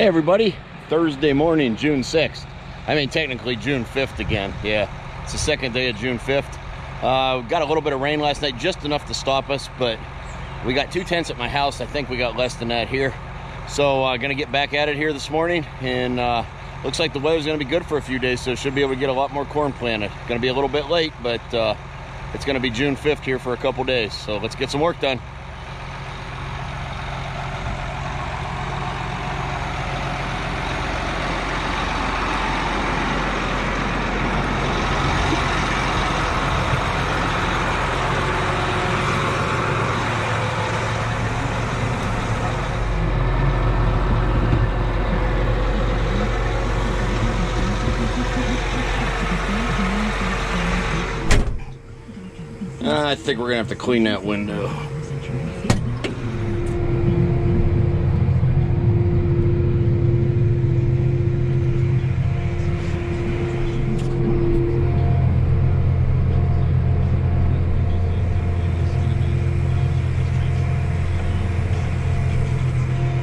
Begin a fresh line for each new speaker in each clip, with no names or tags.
Hey everybody, Thursday morning, June 6th. I mean, technically June 5th again. Yeah, it's the second day of June 5th. Got a little bit of rain last night, just enough to stop us, but we got 2 tenths at my house. I think we got less than that here. So gonna get back at it here this morning, and looks like the weather's gonna be good for a few days, so should be able to get a lot more corn planted. Gonna be a little bit late, but it's gonna be June 5th here for a couple days. So let's get some work done. I think we're gonna have to clean that window.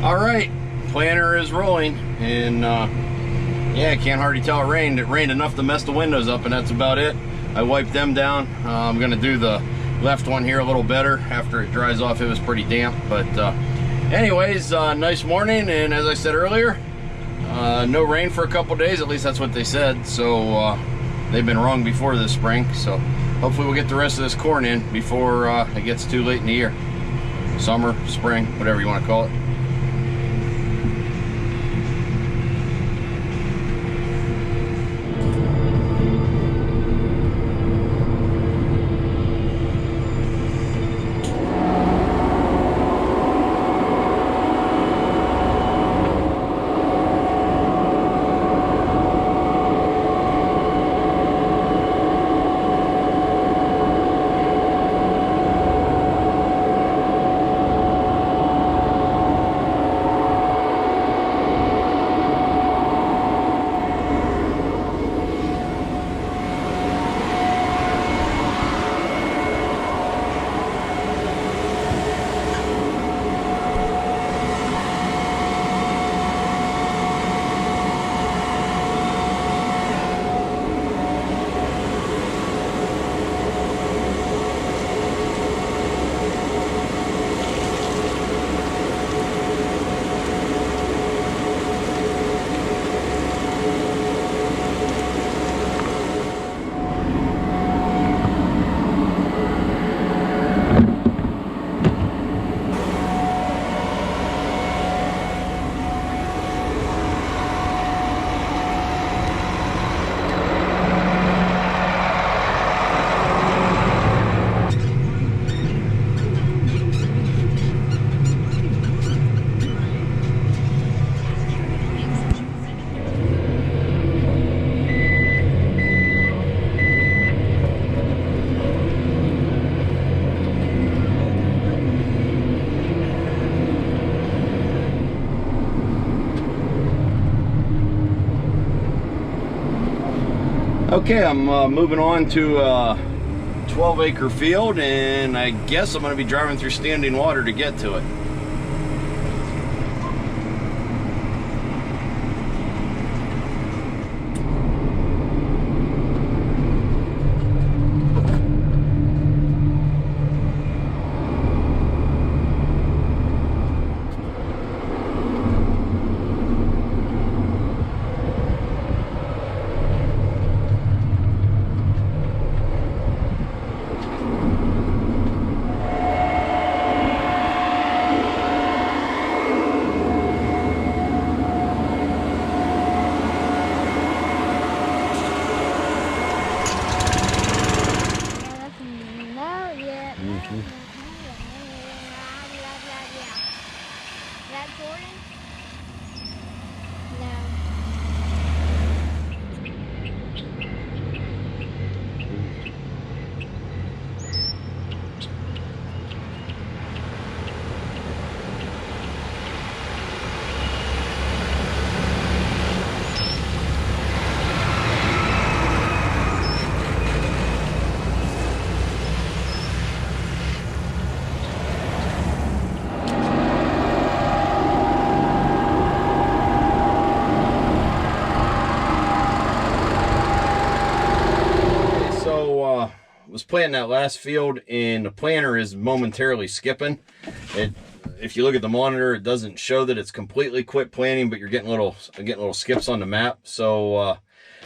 All right, planter is rolling, and yeah, I can't hardly tell it rained. It rained enough to mess the windows up, and that's about it. I wiped them down. I'm gonna do the left one here a little better after it dries off. It was pretty damp, but anyways, nice morning, and as I said earlier, no rain for a couple days. At least that's what they said. So they've been wrong before this spring, so hopefully we'll get the rest of this corn in before it gets too late in the year. Summer, spring, whatever you want to call it. Okay, I'm moving on to a 12-acre field, and I guess I'm going to be driving through standing water to get to it. planting that last field, and the planter is momentarily skipping. If you look at the monitor, it doesn't show that it's completely quit planting, but you're getting little skips on the map. So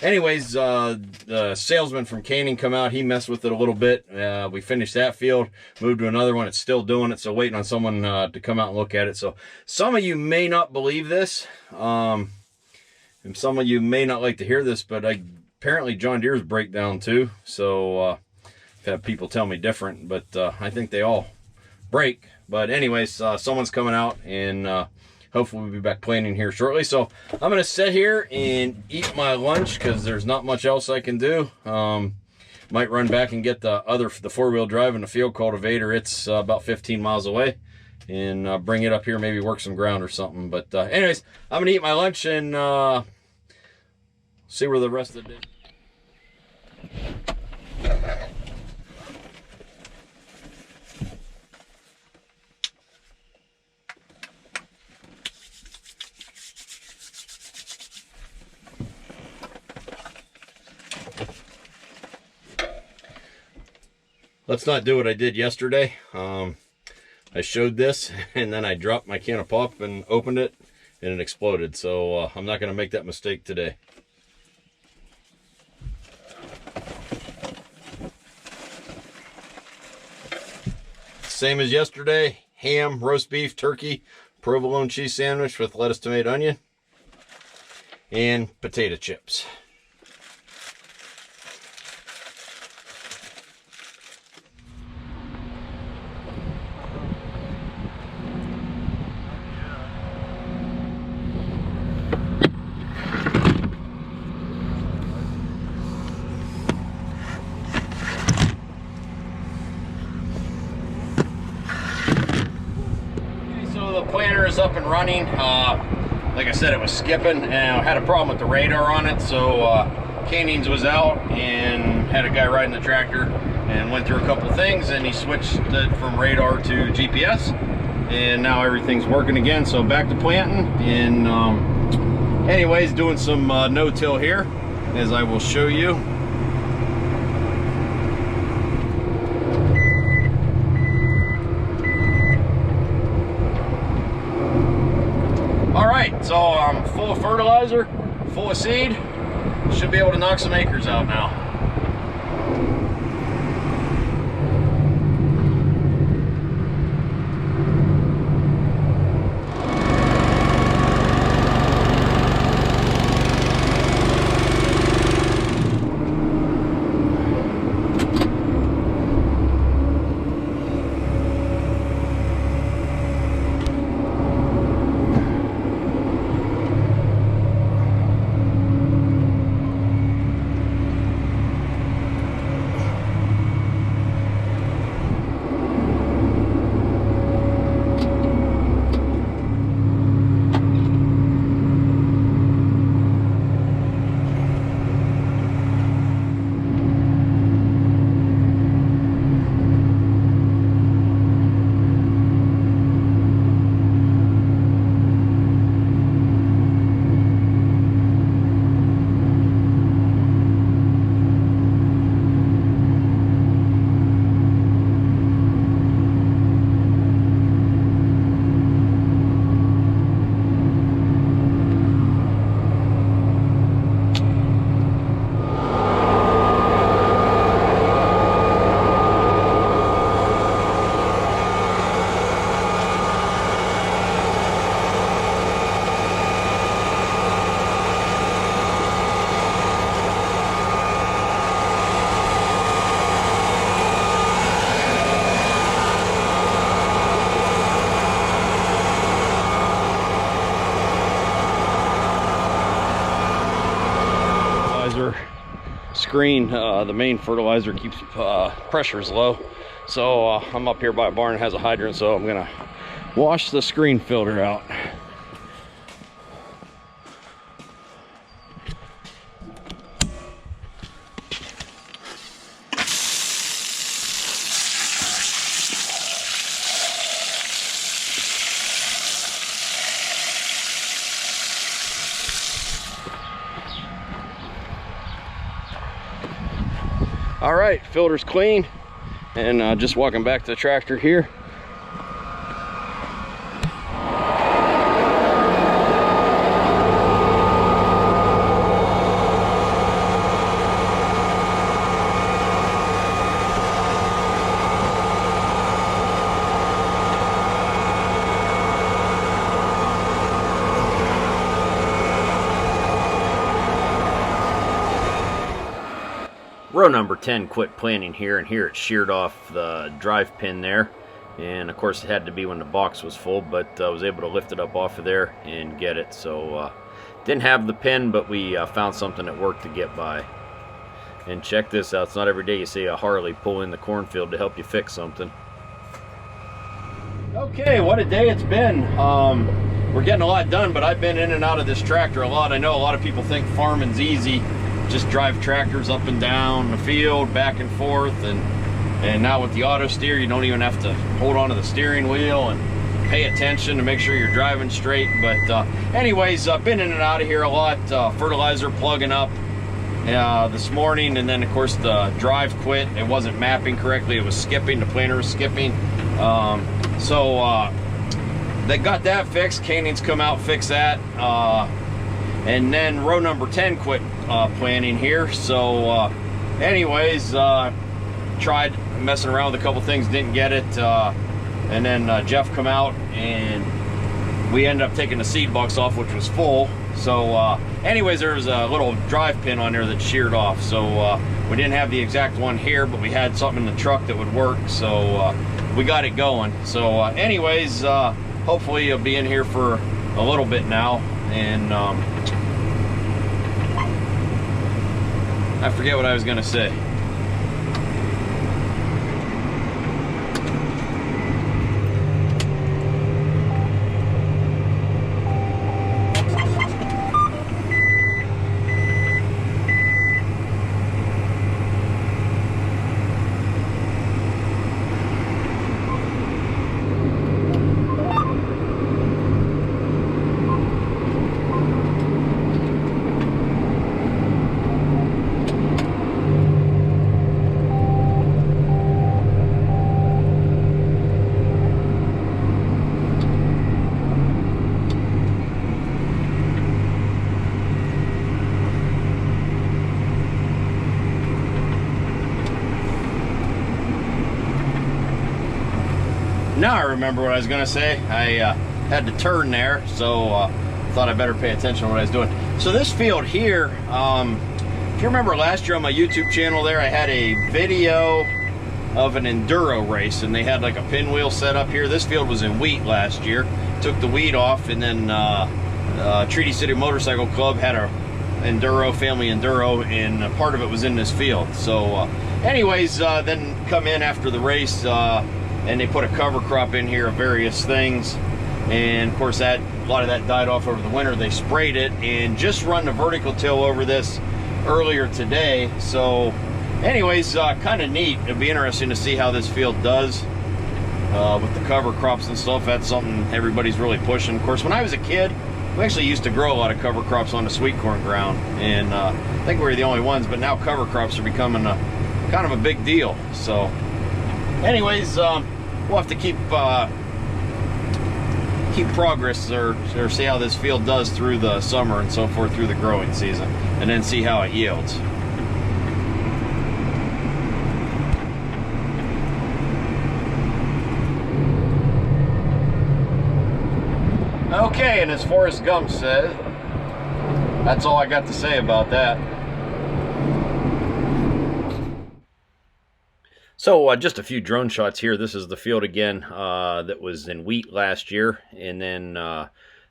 anyways, the salesman from Canning come out. He messed with it a little bit. We finished that field, moved to another one. It's still doing it, so waiting on someone to come out and look at it. So some of you may not believe this, and some of you may not like to hear this, but apparently John Deere's break down too. So I've had people tell me different, but I think they all break. But anyways, someone's coming out, and hopefully we'll be back planting here shortly. So I'm going to sit here and eat my lunch because there's not much else I can do. Might run back and get the four-wheel drive and the field cultivator. It's about 15 miles away, and bring it up here, maybe work some ground or something. But anyways, I'm going to eat my lunch and see where the rest of the day. Let's not do what I did yesterday. I showed this, and then I dropped my can of pop and opened it, and it exploded. So I'm not going to make that mistake today. Same as yesterday: ham, roast beef, turkey, provolone cheese sandwich with lettuce, tomato, onion, and potato chips. Planter is up and running. Like I said, it was skipping, and I had a problem with the radar on it. So Canning's was out and had a guy riding the tractor and went through a couple things, and he switched it from radar to GPS, and now everything's working again. So back to planting, and anyways, doing some no-till here, as I will show you. So I'm full of fertilizer, full of seed. Should be able to knock some acres out now. Screen, the main fertilizer keeps pressures low, so I'm up here by a barn that has a hydrant, so I'm gonna wash the screen filter out. All right, filter's clean, and just walking back to the tractor here. Row number 10 quit planning here, and here it sheared off the drive pin there, and of course it had to be when the box was full, but I was able to lift it up off of there and get it. So didn't have the pin, but we found something that worked to get by. And check this out, it's not every day you see a Harley pull in the cornfield to help you fix something. Okay, what a day it's been. We're getting a lot done, but I've been in and out of this tractor a lot. I know a lot of people think farming's easy. Just drive tractors up and down the field, back and forth, and now with the auto steer, you don't even have to hold on to the steering wheel and pay attention to make sure you're driving straight. But anyways, I've been in and out of here a lot. Fertilizer plugging up this morning, and then of course the drive quit. It wasn't mapping correctly, it was skipping, the planter was skipping. So they got that fixed. Canning's come out, fix that. And then row number 10 quit planning here. So anyways, tried messing around with a couple things, didn't get it. And then Jeff come out, and we ended up taking the seed box off, which was full. So anyways, there was a little drive pin on there that sheared off. So we didn't have the exact one here, but we had something in the truck that would work. So we got it going. So anyways, hopefully you'll be in here for a little bit now. And I forget what I was gonna say. Now I remember what I was gonna say. I had to turn there, so thought I better pay attention to what I was doing. So this field here, if you remember last year on my YouTube channel there, I had a video of an enduro race, and they had like a pinwheel set up here. This field was in wheat last year. Took the wheat off, and then Treaty City Motorcycle Club had a enduro, family enduro, and part of it was in this field. So anyways, then come in after the race, and they put a cover crop in here of various things, and of course that a lot of that died off over the winter. They sprayed it and just run the vertical till over this earlier today. So anyways, kind of neat. It'll be interesting to see how this field does with the cover crops and stuff. That's something everybody's really pushing. Of course, when I was a kid, we actually used to grow a lot of cover crops on the sweet corn ground, and I think we were the only ones, but now cover crops are becoming kind of a big deal. So anyways, we'll have to keep progress or see how this field does through the summer and so forth through the growing season, and then see how it yields. Okay, and as Forrest Gump said, that's all I got to say about that. So just a few drone shots here. This is the field again that was in wheat last year, and then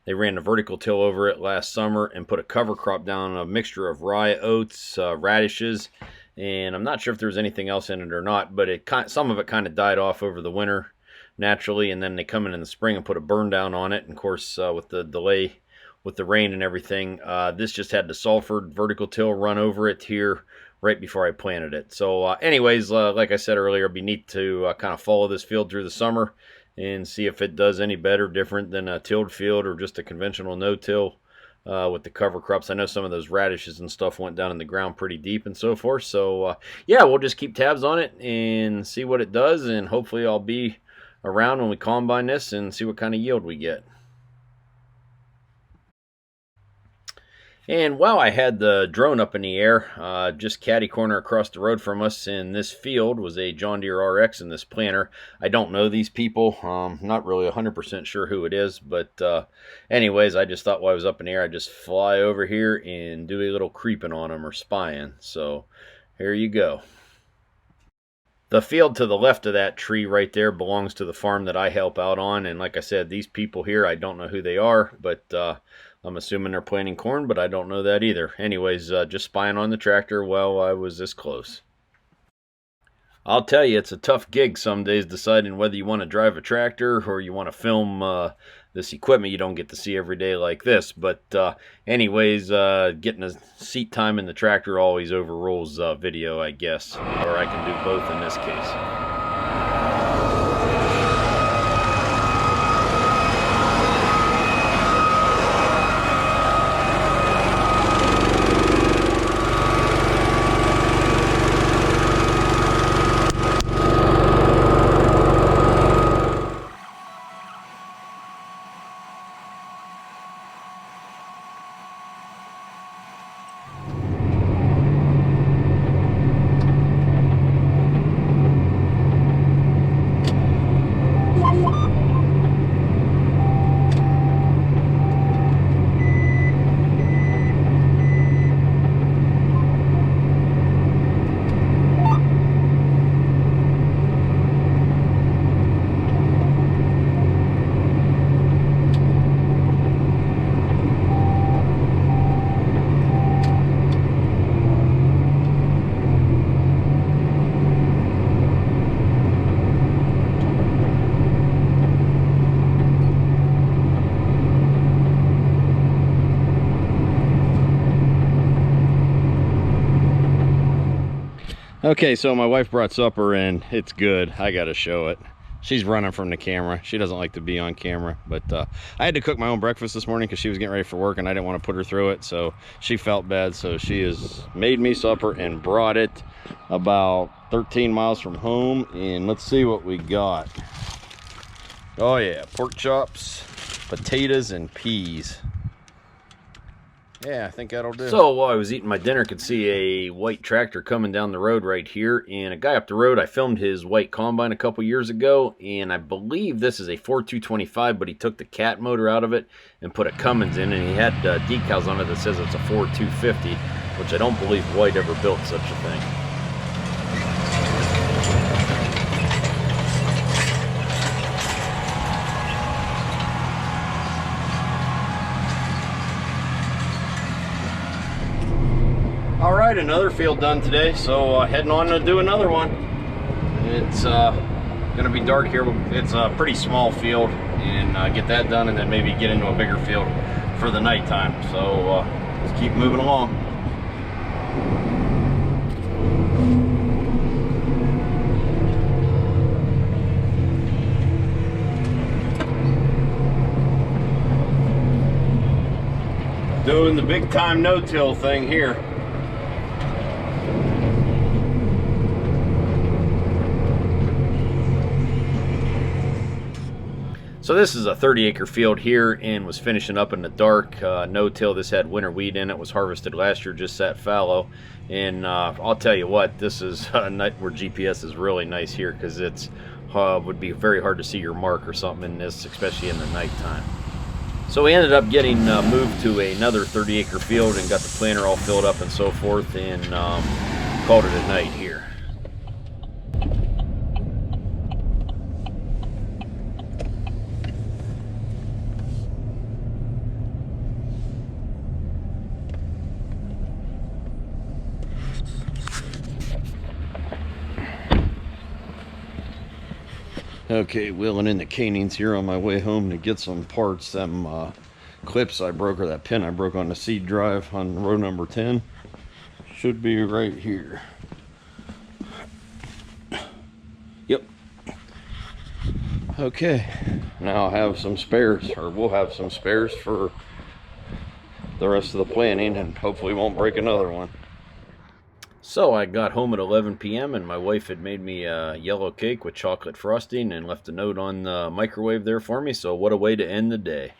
they ran a vertical till over it last summer and put a cover crop down, a mixture of rye, oats, radishes, and I'm not sure if there was anything else in it or not, but some of it kind of died off over the winter naturally, and then they come in the spring and put a burn down on it. And of course, with the delay with the rain and everything, this just had the Salford vertical till run over it here right before I planted it. So anyways, like I said earlier, it'd be neat to kind of follow this field through the summer and see if it does any better, different than a tilled field or just a conventional no-till with the cover crops. I know some of those radishes and stuff went down in the ground pretty deep and so forth. So yeah, we'll just keep tabs on it and see what it does, and hopefully I'll be around when we combine this and see what kind of yield we get. And while I had the drone up in the air, just catty corner across the road from us in this field was a John Deere RX in this planter. I don't know these people. Not really 100% sure who it is, but anyways, I just thought while I was up in the air, I'd just fly over here and do a little creeping on them or spying. So here you go. The field to the left of that tree right there belongs to the farm that I help out on. And like I said, these people here, I don't know who they are, but I'm assuming they're planting corn, but I don't know that either. Anyways, just spying on the tractor while I was this close. I'll tell you, it's a tough gig some days deciding whether you want to drive a tractor or you want to film this equipment you don't get to see every day like this. But anyways, getting a seat time in the tractor always overrules video, I guess. Or I can do both in this case. Okay, so my wife brought supper and it's good. I gotta show it. She's running from the camera. She doesn't like to be on camera, but I had to cook my own breakfast this morning because she was getting ready for work and I didn't want to put her through it, so she felt bad, so she has made me supper and brought it about 13 miles from home. And let's see what we got. Oh yeah, pork chops, potatoes, and peas. Yeah, I think that'll do. So while I was eating my dinner, I could see a white tractor coming down the road right here, and a guy up the road, I filmed his white combine a couple years ago, and I believe this is a 4225, but he took the cat motor out of it and put a Cummins in, and he had decals on it that says it's a 4250, which I don't believe White ever built such a thing. All right, another field done today, so heading on to do another one. It's gonna be dark here. It's a pretty small field, and get that done, and then maybe get into a bigger field for the nighttime. So let's keep moving along. Doing the big time no-till thing here. So this is a 30-acre field here and was finishing up in the dark. No-till. This had winter wheat in it. Was harvested last year, just sat fallow. And I'll tell you what, this is a night where GPS is really nice here, because it's would be very hard to see your mark or something in this, especially in the nighttime. So we ended up getting moved to another 30-acre field and got the planter all filled up and so forth, and called it a night here. Okay, wheeling in the canines here on my way home to get some parts. Them clips I broke, or that pin I broke on the seed drive on row number 10, should be right here. Yep. Okay, now I'll have some spares, or we'll have some spares for the rest of the planning and hopefully won't break another one. So I got home at 11 p.m. and my wife had made me a yellow cake with chocolate frosting and left a note on the microwave there for me. So what a way to end the day.